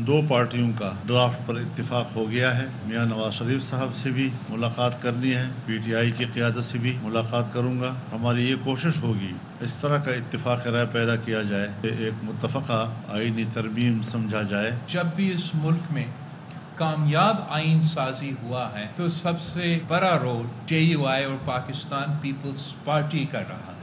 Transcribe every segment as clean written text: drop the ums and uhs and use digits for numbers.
दो पार्टियों का ड्राफ्ट पर इत्तेफाक हो गया है। मियां नवाज शरीफ साहब से भी मुलाकात करनी है, PTI की क़यादत से भी मुलाकात करूँगा। हमारी ये कोशिश होगी इस तरह का इत्तेफाक राय पैदा किया जाए कि एक मुत्तफ़क़ा आईनी तरमीम समझा जाए। जब भी इस मुल्क में कामयाब आइन साजी हुआ है तो सबसे बड़ा रोल JUI और पाकिस्तान पीपल्स पार्टी कर रहा है।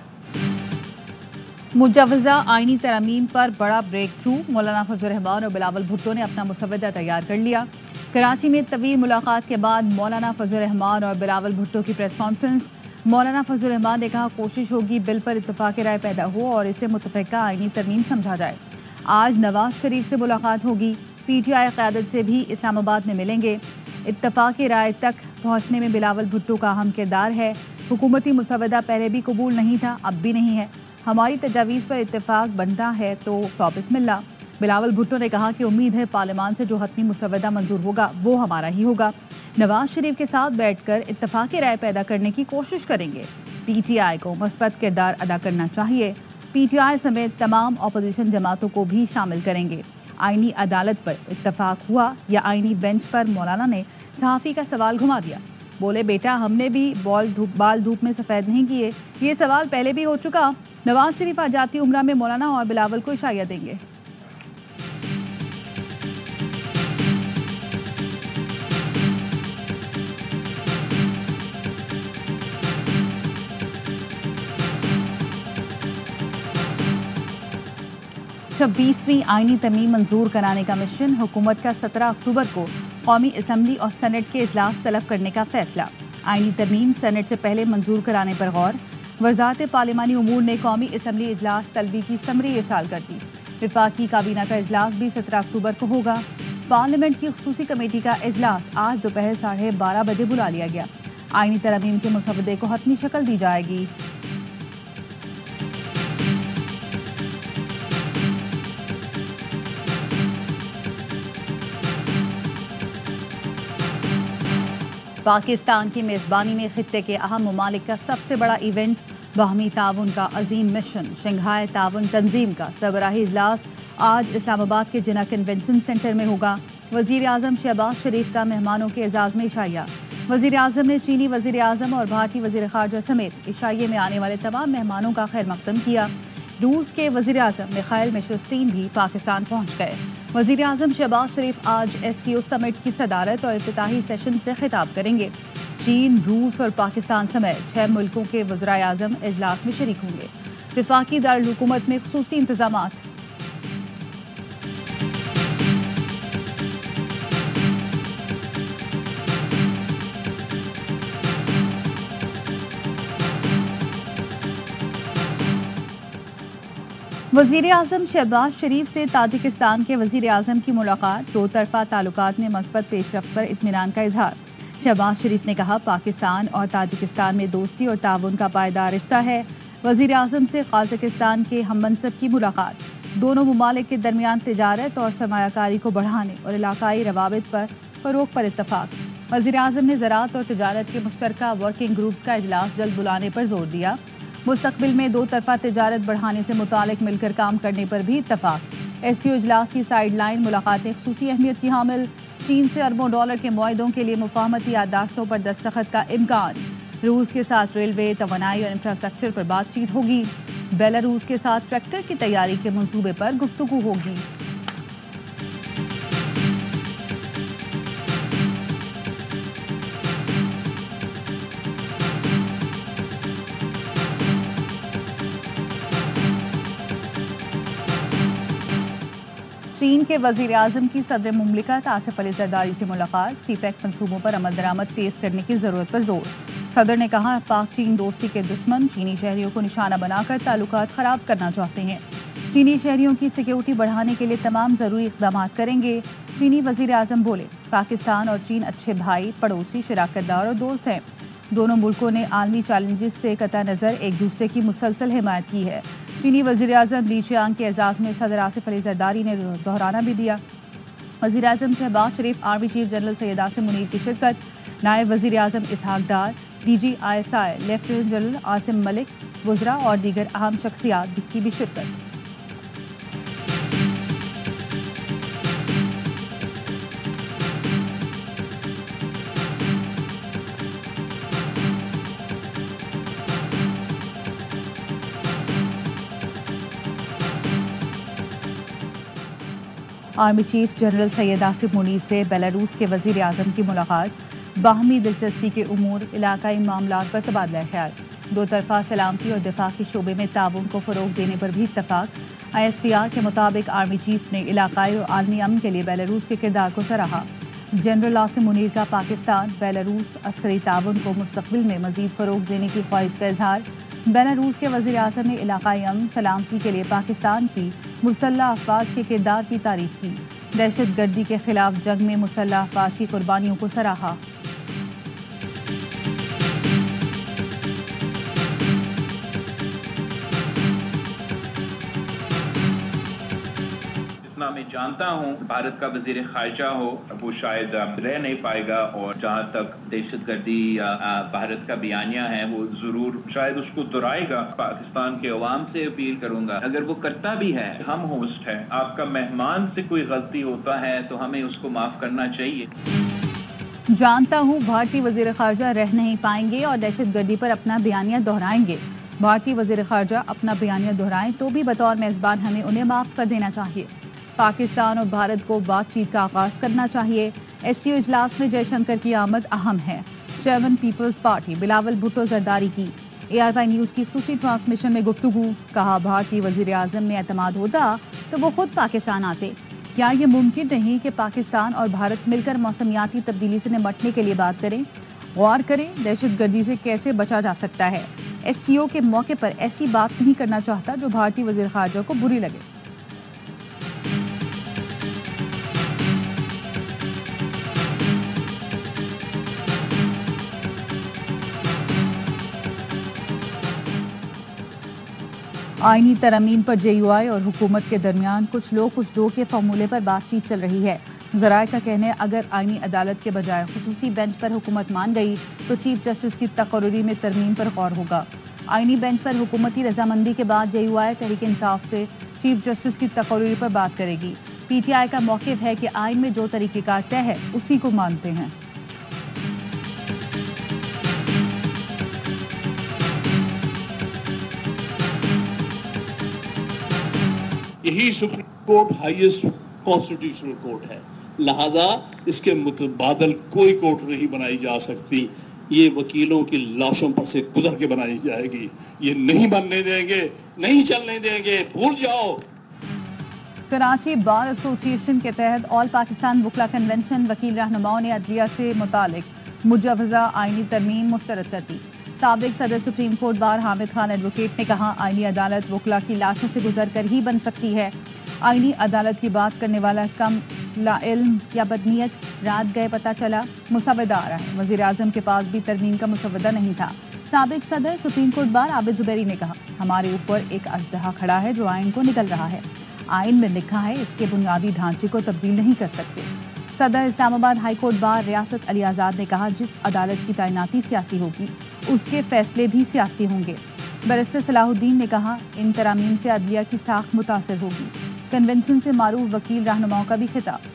मुजव्वज़ा आइनी तरमीम पर बड़ा ब्रेक थ्रू, मौलाना फजल रहमान और बिलावल भुट्टो ने अपना मुसवदा तैयार कर लिया। कराची में तवील मुलाकात के बाद मौलाना फजल रहमान और बिलावल भुट्टो की प्रेस कॉन्फ्रेंस। मौलाना फजल रहमान ने कहा कोशिश होगी बिल पर इत्तफाक राय पैदा हो और इसे मुत्तफ़िका आइनी तरमीम समझा जाए। आज नवाज शरीफ से मुलाकात होगी, PTI क़यादत से भी इस्लामाबाद में मिलेंगे। इत्तफाक राय तक पहुँचने में बिलावल भुट्टो का अहम किरदार है। हुकूमती मुसवदा पहले भी कबूल नहीं था, अब भी नहीं है। हमारी तजावीज़ पर इत्तेफाक बनता है तो 100 बिस्मिल्लाह। बिलावल भुट्टो ने कहा कि उम्मीद है पार्लियामान से जो हतमी मुसवदा मंजूर होगा वो हमारा ही होगा। नवाज शरीफ के साथ बैठकर इत्तफाक राय पैदा करने की कोशिश करेंगे। PTI को मस्बत किरदार अदा करना चाहिए। PTI समेत तमाम अपोजिशन जमातों को भी शामिल करेंगे। आइनी अदालत पर इत्तफाक हुआ या आइनी बेंच पर? मौलाना ने सहाफ़ी का सवाल घुमा दिया। बोले बेटा हमने भी बाल धूप में सफ़ेद नहीं किए, ये सवाल पहले भी हो चुका। नवाज शरीफ आज जाती उम्रा में मौलाना और बिलावल को इशाया देंगे। छब्बीसवीं आइनी तरमीम मंजूर कराने का मिशन। हुकूमत का 17 अक्टूबर को कौमी असम्बली और सेनेट के इजलास तलब करने का फैसला। आइनी तरमीम सेनेट से पहले मंजूर कराने पर गौर। वज़ारत पार्लिमानी उमूर ने कौमी असम्बली इजलास तलबी की समरी इरसाल कर दी। वफाकी काबीना का इजलास भी 17 अक्टूबर को होगा। पार्लियामेंट की खुसूसी कमेटी का इजलास आज दोपहर 12:30 बजे बुला लिया गया। आइनी तरमीम के मुसवदे को हतमी शक्ल दी जाएगी। पाकिस्तान की मेज़बानी में खित्ते के अहम ममालिक का सबसे बड़ा इवेंट, बाहमी ताउन का अजीम मिशन। शंघाई ताउन तंजीम का सरबराही इजलास आज इस्लामाबाद के जिना कन्वेंशन सेंटर में होगा। वज़ीर आज़म शहबाज शरीफ का मेहमानों के एजाज़ में इशाया। वज़ीर आज़म ने चीनी वज़ीर आज़म और भारतीय वज़ीर ख़ारजा समेत इशाइये में आने वाले तमाम मेहमानों का खैर मक़दम किया। रूस के वज़ीर आज़म मिखाइल मिशस्तीन भी पाकिस्तान पहुँच गए। वज़ीर आज़म शहबाज शरीफ आज SCO समिट की सदारत और इफ्तिताही सेशन से खिताब करेंगे। चीन, रूस और पाकिस्तान समेत 6 मुल्कों के वज़राए आज़म इजलास में शरीक होंगे। वफाकी दारुल हुकूमत में खुसूसी इंतज़ामात। वज़ीर आज़म शहबाज शरीफ से ताजिकिस्तान के वज़ीर आज़म की मुलाकात। दो तरफ़ा ताल्लुकात में मस्बत पेशरफ्त पर इत्मीनान का इजहार। शहबाज शरीफ ने कहा पाकिस्तान और ताजिकिस्तान में दोस्ती और ताउन का पायदार रिश्ता है। वज़ीर आज़म से कज़ाकिस्तान के हममनसब की मुलाकात। दोनों ममालिक के दरमियान तिजारत और सरमायाकारी को बढ़ाने और इलाकाई रवाबित पर फ़रोग़ पर इत्तफ़ाक़। वज़ीर आज़म ने ज़राअत और तिजारत के मुश्तरका वर्किंग ग्रुप्स का इजलास जल्द बुलाने पर जोर दिया। मुस्तक़बिल में दो तरफ़ा तिजारत बढ़ाने से मुतालिक मिलकर काम करने पर भी इत्तफ़ाक़। SCO इजलास की साइड लाइन मुलाकातें ख़ुसूसी अहमियत की हामिल। चीन से अरबों डॉलर के मुआहदों के लिए मुफ़ाहमती याददाश्तों पर दस्तखत का इम्कान। रूस के साथ रेलवे, तवानाई और इंफ्रास्ट्रक्चर पर बातचीत होगी। बेलारूस के साथ ट्रैक्टर की तैयारी के मंसूबे पर गुफ्तगू होगी। चीन के वज़ीर आज़म की सदर मुमलिकत आसिफ अली ज़रदारी से मुलाकात। CPEC मंसूबों पर अमल दरामद तेज़ करने की ज़रूरत पर जोर। सदर ने कहा पाक चीन दोस्ती के दुश्मन चीनी शहरियों को निशाना बनाकर ताल्लुकात ख़राब करना चाहते हैं। चीनी शहरियों की सिक्योरिटी बढ़ाने के लिए तमाम ज़रूरी इक़दाम करेंगे। चीनी वज़ीर आज़म बोले पाकिस्तान और चीन अच्छे भाई, पड़ोसी, शराकतदार और दोस्त हैं। दोनों मुल्कों ने आलमी चैलेंजेस से कतई नज़र एक दूसरे की मुसलसल हिमायत की है। चीनी वज़ीर आज़म ली चियांग के एजाज़ में सदर आसिफ अली ज़रदारी ने दोहराना भी दिया। वज़ीर आज़म Shahbaz Sharif, army chief general Syed Asim Munir की शिरकत। नायब वज़ीर आज़म Ishaq Dar, DG ISI lieutenant general Asim Malik, वज़रा और दीगर अहम शख्सियात की भी शिरकत। Army chief general Syed Asif Munir से बेलारूस के वज़ीर आज़म की मुलाकात, बाहमी दिलचस्पी के उमूर, इलाकाई मामलात पर तबादला ख्याल, दो तरफा सलामती और दिफा के शोबे में ताउन को फ़रोग़ देने पर भी इत्तफ़ाक़। ISPR के मुताबिक आर्मी चीफ ने इलाकाई और आलमी अमन के लिए बेलारूस के किरदार को सराहा। जनरल आसिफ मुनीर का पाकिस्तान बेलारूस अस्करी ताउन को मुस्तक़बिल में मज़ीद फ़रोग़ देने की ख्वाहिश का इजहार। बेलारूस के वज़ीर आज़म ने इलाकाई अमन सलामती के लिए पाकिस्तान की मुसल्लह अफ़वाज के किरदार की तारीफ़ की। दहशत गर्दी के खिलाफ जंग में मुसल्लह अफ़वाज की कुर्बानियों को सराहा। मैं जानता हूँ भारत का वजीर खारजा हो वो शायद रह नहीं पाएगा, और जहाँ तक दहशतगर्दी भारत का बयानिया है वो जरूर शायद उसको दोहराएगा। पाकिस्तान के अवाम से अपील करूंगा, अगर वो करता भी है, हम होस्ट है, आपका मेहमान से कोई गलती होता है तो हमें उसको माफ करना चाहिए। जानता हूँ भारतीय वजीर खारजा रह नहीं पाएंगे और दहशतगर्दी पर अपना बयानिया दोहराएंगे। भारतीय वजीर खारजा अपना बयानिया दोहराएं तो भी बतौर मेज़बान हमें उन्हें माफ़ कर देना चाहिए। पाकिस्तान और भारत को बातचीत का आगाज़ करना चाहिए। SCO इजलास में जयशंकर की आमद अहम है। Chairman people's party Bilawal Bhutto Zardari की ARY न्यूज़ की ख़ुसूसी ट्रांसमिशन में गुफ्तगू। कहा, भारतीय वज़ीर आज़म में एतमाद होता तो वो खुद पाकिस्तान आते। क्या ये मुमकिन नहीं कि पाकिस्तान और भारत मिलकर मौसमियाती तब्दीली से निपटने के लिए बात करें? गौर करें दहशतगर्दी से कैसे बचा जा सकता है। SCO के मौके पर ऐसी बात नहीं करना चाहता जो भारतीय वज़ीर ख़ारजा को बुरी लगे। आईनी तरमीम पर JUI और हुकूमत के दरमियान कुछ लोग कुछ दो के फार्मूले पर बातचीत चल रही है। ज़राए का कहना है अगर आईनी अदालत के बजाय खुसूसी बेंच पर हुकूमत मान गई तो चीफ जस्टिस की तकर्री में तरमीम पर गौर होगा। आईनी बेंच पर हुकूमती रजामंदी के बाद JUI तहरीक इंसाफ से चीफ जस्टिस की तकर्री पर बात करेगी। PTI का मौक़िफ़ है कि आइन में जो तरीक़ेकार तय है उसी को मानते हैं। यही supreme court highest constitutional court है, लिहाजा इसके मुतबादल कोई कोर्ट नहीं बनाई जा सकती। ये वकीलों की लाशों पर से गुजर के बनाई जाएगी। ये नहीं बनने देंगे, नहीं चलने देंगे, भूल जाओ। कराची बार एसोसिएशन के तहत ऑल पाकिस्तान वकला कन्वेंशन वकील रहनुमाओं ने अदलिया से मुतालिक मुजवज़ा आईनी तरमीम मुस्तरद कर दी। साबिक सदर supreme court bar Hamid Khan advocate ने कहा, आईनी अदालत वकला की लाशों से गुजर कर ही बन सकती है। आईनी अदालत की बात करने वाला कम लाइल्म या बदनीयत रात गए पता चला मुसवदा आ रहा है। वज़ीर आज़म के पास भी तरमीम का मुसवदा नहीं था। साबिक सदर supreme court bar Abid Zubairi ने कहा, हमारे ऊपर एक अजदहा खड़ा है जो आइन को निकल रहा है। आइन में लिखा है इसके बुनियादी ढांचे को तब्दील नहीं कर सकते। सदर इस्लामाबाद हाई कोर्ट बार रियासत अली आज़ाद ने कहा, जिस अदालत की तैनाती सियासी होगी उसके फैसले भी सियासी होंगे। बैरिस्टर सलाहुद्दीन ने कहा, इन तरामीम से अदलिया की साख मुतासर होगी। कन्वेंशन से मारूफ वकील रहनुमाओं का भी खिताब।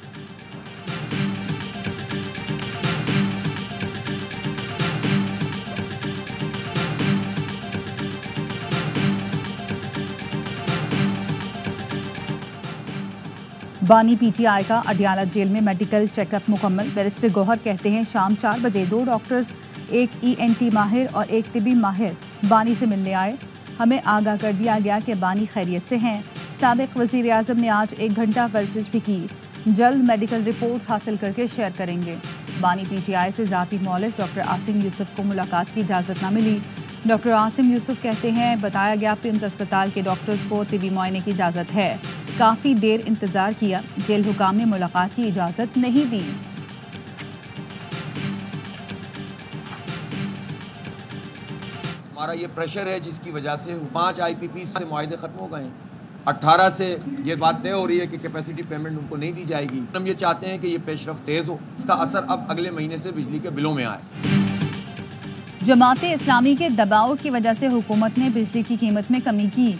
बानी PTI का अडियाला जेल में मेडिकल चेकअप मुकम्मल। बैरिस्टर गौहर कहते हैं, शाम 4 बजे 2 डॉक्टर्स, एक ENT माहिर और एक तिबी माहिर बानी से मिलने आए। हमें आगाह कर दिया गया कि बानी खैरियत से हैं। साबिक वज़ीर आज़म ने आज 1 घंटा वर्जिश भी की। जल्द मेडिकल रिपोर्ट्स हासिल करके शेयर करेंगे। बानी PTI से ज़ाती मौलिस डॉक्टर आसिम यूसुफ को मुलाकात की इजाज़त न मिली। डॉक्टर आसिम यूसुफ कहते हैं, बताया गया पिम्स अस्पताल के डॉक्टर्स को तिबी मुआयने की इजाज़त है। काफ़ी देर इंतज़ार किया, जेल हुकाम ने मुलाकात की इजाज़त नहीं दी। हमारा ये प्रेशर है जिसकी वजह से 5 IPP से मुआहदे ख़त्म हो गए हैं। 18 से ये बात तय हो रही है कि कैपेसिटी पेमेंट उनको नहीं दी जाएगी। हम ये चाहते हैं कि ये पेशरफ तेज़ हो, इसका असर अब अगले महीने से बिजली के बिलों में आए। जमाते इस्लामी के दबाव की वजह से हुकूमत ने बिजली की कीमत में कमी की।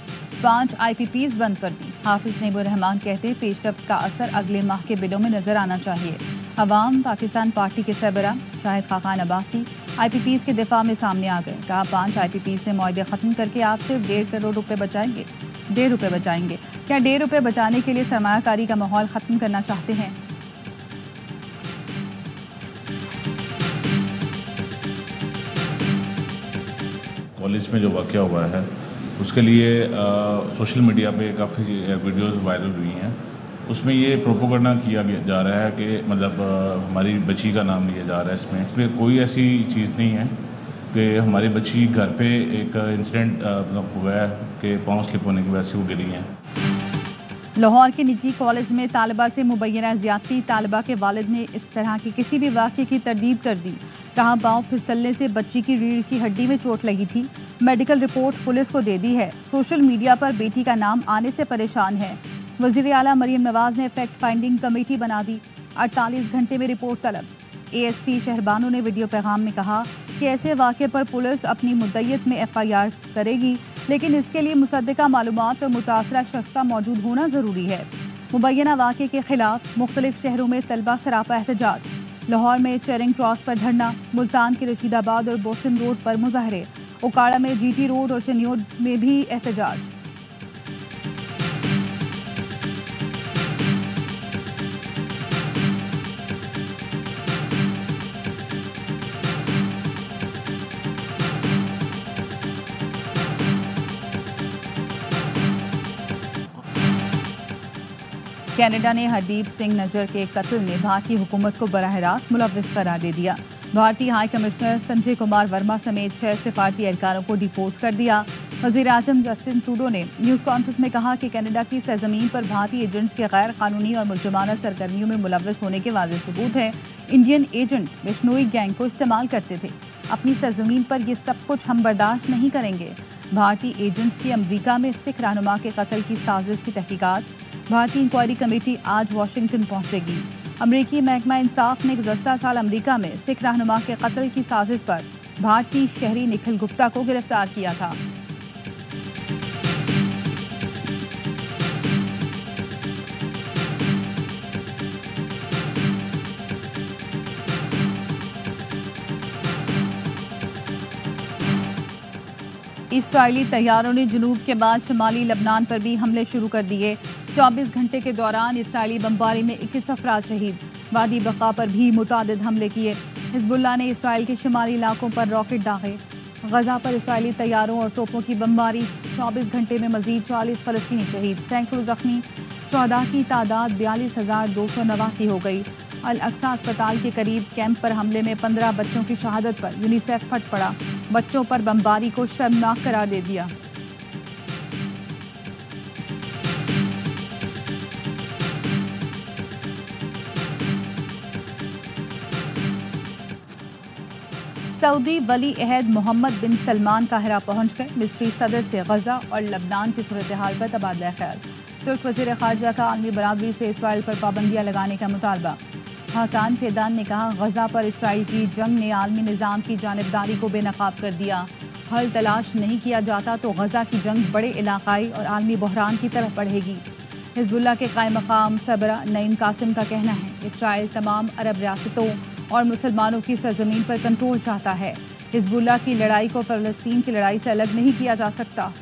5 IPPs बंद कर दी। हाफिज नईबुर रहमान कहते हैं, पेशरफ्त का असर अगले माह के बिलों में नजर आना चाहिए। अवाम पाकिस्तान पार्टी के सरबराह शाहिद खाकान अब्बासी IPPs के दिफा में सामने आ गए। कहा, 5 IPPs से मुआहदे ख़त्म करके आप सिर्फ 1.5 करोड़ रुपए बचाएंगे। ₹1.5 बचाएंगे। क्या ₹1.5 बचाने के लिए सरमायाकारी का माहौल ख़त्म करना चाहते हैं? कॉलेज में जो वाक़या हुआ है उसके लिए सोशल मीडिया पे काफ़ी वीडियोस वायरल हुई हैं। उसमें ये प्रोपोगंडा किया जा रहा है कि मतलब हमारी बच्ची का नाम लिया जा रहा है। इसमें कोई ऐसी चीज़ नहीं है कि हमारी बच्ची घर पे एक इंसिडेंट मतलब हुआ है कि पाँव स्लिप होने की वजह से वो गिरी हैं। लाहौर के निजी कॉलेज में तालिबा से मुबैना ज़्यादती, तालिबा के वालिद ने इस तरह के किसी भी वाक़े की तरदीद कर दी। कहा पाँव फिसलने से बच्ची की रीढ़ की हड्डी में चोट लगी थी। मेडिकल रिपोर्ट पुलिस को दे दी है। सोशल मीडिया पर बेटी का नाम आने से परेशान है। वज़ीर आला मरीम नवाज़ ने फैक्ट फाइंडिंग कमेटी बना दी। 48 घंटे में रिपोर्ट तलब। ASP शहरबानो ने वीडियो पैगाम में कहा कि ऐसे वाक़े पर पुलिस अपनी मुद्दत में FIR करेगी, लेकिन इसके लिए मुसद्दिका मालूमात और मुतासरा शख्स का मौजूद होना ज़रूरी है। मुबैना वाक़े के ख़िलाफ़ मुख्तलिफ शहरों में तलबा सरापा एहतजाज। लाहौर में चेरिंग क्रॉस पर धरना, मुल्तान के रशीदाबाद और बोसिम रोड पर मुजाहरे, उकाड़ा में GT रोड और चनियोड में भी एहतजाज। कनाडा ने हरदीप सिंह नजर के कत्ल में भारतीय हुकूमत को बराह रास्त मुलव्विस करार दे दिया। भारतीय हाई कमिश्नर संजय कुमार वर्मा समेत 6 सिफारती एहलकारों को डिपोर्ट कर दिया। वज़ीर आज़म जस्टिन ट्रूडो ने न्यूज़ कॉन्फ्रेंस में कहा कि कनाडा की सरजमीन पर भारतीय एजेंट्स के गैर कानूनी और मुलजमाना सरगर्मियों में मुलव्विस होने के वाज़ेह सबूत हैं। इंडियन एजेंट बिश्नोई गैंग को इस्तेमाल करते थे। अपनी सरजमीन पर ये सब कुछ हम बर्दाश्त नहीं करेंगे। भारतीय एजेंट्स की अमरीका में सिख रहनुमा के कत्ल की साजिश की तहकीकात। भारतीय इंक्वायरी कमेटी आज वाशिंगटन पहुंचेगी। अमरीकी महकमा इंसाफ ने गुज़श्ता साल अमरीका में सिख रहनुमा के कत्ल की साजिश पर भारतीय शहरी निखिल गुप्ता को गिरफ्तार किया था। इस्राएली तैयारों ने जनूब के बाद शुमाली लबनान पर भी हमले शुरू कर दिए। 24 घंटे के दौरान इस्राएली बमबारी में 21 अफराद शहीद। वादी बका पर भी मुतादिद हमले किए। हिजबुल्लाह ने इसराइल के शुमाली इलाकों पर रॉकेट दागे। गजा पर इस्राएली तैयारों और तोपों की बमबारी। 24 घंटे में मजीद 40 फ़लस्तीनी शहीद, सैकड़ों जख्मी। शहदा की तादाद 42,289 हो गई। अल अक्सा अस्पताल के करीब कैंप पर हमले में 15 बच्चों की शहादत पर यूनिसेफ फट पड़ा। बच्चों पर बमबारी को शर्मनाक करार दे दिया। सऊदी वली अहद मोहम्मद बिन सलमान काहिरा पहुंच गए। मिस्री सदर से गजा और लबनान की सूरत हाल पर तबादला ख्याल। तुर्क वज़ीर ख़ारजा का आलमी बरादरी से इसराइल पर पाबंदियाँ लगाने का मुतालबा। हाकान फेदान ने कहा गजा पर इसराइल की जंग ने आलमी निज़ाम की जानिबदारी को बेनकाब कर दिया। हल तलाश नहीं किया जाता तो गजा की जंग बड़े इलाकाई और आलमी बहरान की तरफ बढ़ेगी। हिजबुल्लाह के कायम मकाम सरबरा नईम कासिम का कहना है इसराइल तमाम अरब रियासतों और मुसलमानों की सरजमीन पर कंट्रोल चाहता है। हिजबुल्लाह की लड़ाई को फ़लस्तीन की लड़ाई से अलग नहीं किया जा सकता।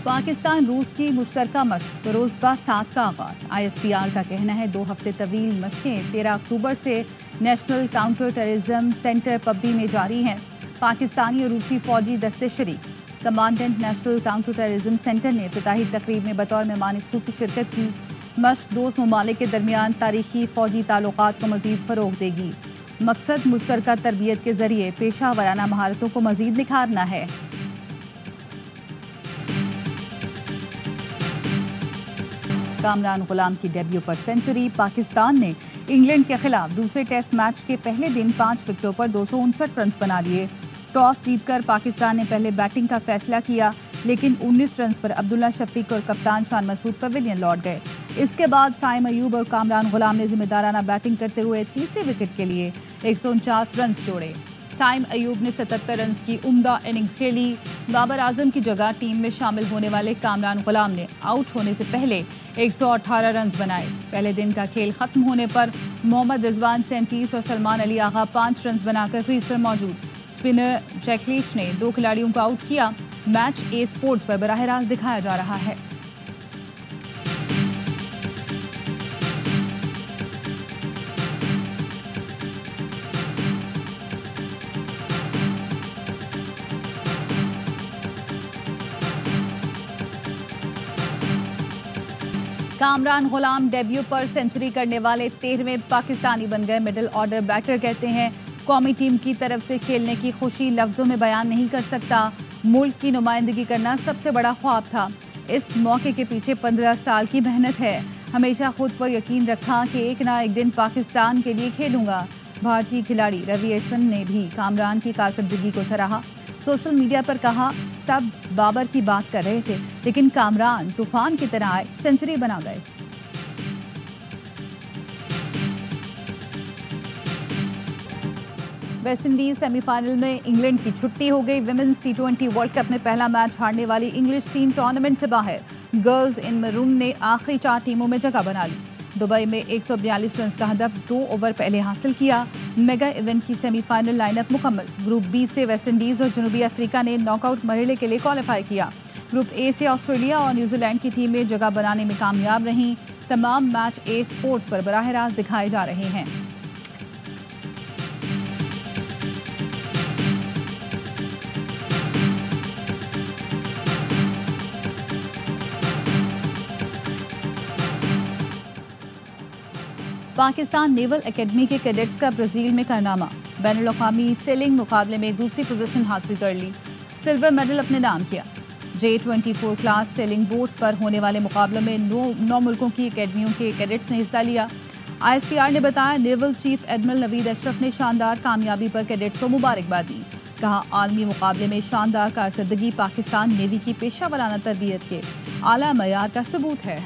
पाकिस्तान रूस की मुश्तरका मशक फिरोजबाद 7 का आगाज़। ISPR का कहना है 2 हफ्ते तवील मशकें 13 अक्टूबर से नेशनल काउंटर टेररिज्म सेंटर पबडी में जारी हैं। पाकिस्तानी और रूसी फौजी दस्ते शरीक। Commandant national counter terrorism centre ने इफ्तिताही तकरीब में बतौर मेहमान ख़ुसूसी शिरकत की। मशक दोस्त ममालिक के दरमियान तारीखी फ़ौजी ताल्लुकात को मज़ीद फ़रोग़ देगी। मकसद मुश्तरका तरबियत के ज़रिए पेशा वराना महारतों को मज़ीद निखारना है। कामरान गुलाम की डेब्यू पर सेंचुरी। पाकिस्तान ने इंग्लैंड के खिलाफ दूसरे टेस्ट मैच के पहले दिन 5 विकेटों पर 259 रन बना लिए। टॉस जीतकर पाकिस्तान ने पहले बैटिंग का फैसला किया, लेकिन 19 रन पर अब्दुल्ला शफीक और कप्तान शान मसूद पवेलियन लौट गए। इसके बाद साइम अयूब और कामरान गुलाम ने जिम्मेदाराना बैटिंग करते हुए तीसरे विकेट के लिए 149 रन जोड़े। साइम अयूब ने 77 रन की उम्दा इनिंग्स खेली। बाबर आजम की जगह टीम में शामिल होने वाले कामरान गुलाम ने आउट होने से पहले 118 रन बनाए। पहले दिन का खेल खत्म होने पर मोहम्मद रिजवान 37 और सलमान अली आगा 5 रन बनाकर क्रीज पर मौजूद। स्पिनर जैक लीच ने 2 खिलाड़ियों को आउट किया। मैच ए स्पोर्ट्स पर बराह रास्त दिखाया जा रहा है। कामरान गुलाम डेब्यू पर सेंचुरी करने वाले 13वें पाकिस्तानी बन गए। मिडिल ऑर्डर बैटर कहते हैं, कौमी टीम की तरफ से खेलने की खुशी लफ्जों में बयान नहीं कर सकता। मुल्क की नुमाइंदगी करना सबसे बड़ा ख्वाब था। इस मौके के पीछे 15 साल की मेहनत है। हमेशा खुद पर यकीन रखा कि एक ना एक दिन पाकिस्तान के लिए खेलूंगा। भारतीय खिलाड़ी रवि अश्विन ने भी कामरान की कारकर्दगी को सराहा। सोशल मीडिया पर कहा, सब बाबर की बात कर रहे थे लेकिन कामरान तूफान की तरह आए, सेंचुरी बना गए। वेस्ट इंडीज सेमीफाइनल में इंग्लैंड की छुट्टी हो गई। विमेंस T20 वर्ल्ड कप में पहला मैच हारने वाली इंग्लिश टीम टूर्नामेंट से बाहर। गर्ल्स इन मैरून ने आखिरी 4 टीमों में जगह बना ली। दुबई में 142 रन का हदफ 2 ओवर पहले हासिल किया। मेगा इवेंट की सेमीफाइनल लाइनअप मुकम्मल। ग्रुप बी से वेस्ट इंडीज और जनूबी अफ्रीका ने नॉकआउट मरहले के लिए क्वालिफाई किया। ग्रुप ए से ऑस्ट्रेलिया और न्यूजीलैंड की टीमें जगह बनाने में कामयाब रहीं। तमाम मैच ए स्पोर्ट्स पर बराह रास्त दिखाए जा रहे हैं। पाकिस्तान नेवल एकेडमी के कैडेट्स का ब्राज़ील में कारनामा। बैनुल अक़वामी सेलिंग मुकाबले में दूसरी पोजीशन हासिल कर ली। सिल्वर मेडल अपने नाम किया। J24 क्लास सेलिंग बोट्स पर होने वाले मुकाबले में 9 मुल्कों की एकेडमियों के कैडेट्स ने हिस्सा लिया। ISPR ने बताया, naval chief admiral Naveed Ashraf ने शानदार कामयाबी पर कैडेट्स को मुबारकबाद दी। कहा, आलमी मुकाबले में शानदार कारकर्दगी पाकिस्तान नेवी की पेशा वराना तरबियत के आला मयार का सबूत है।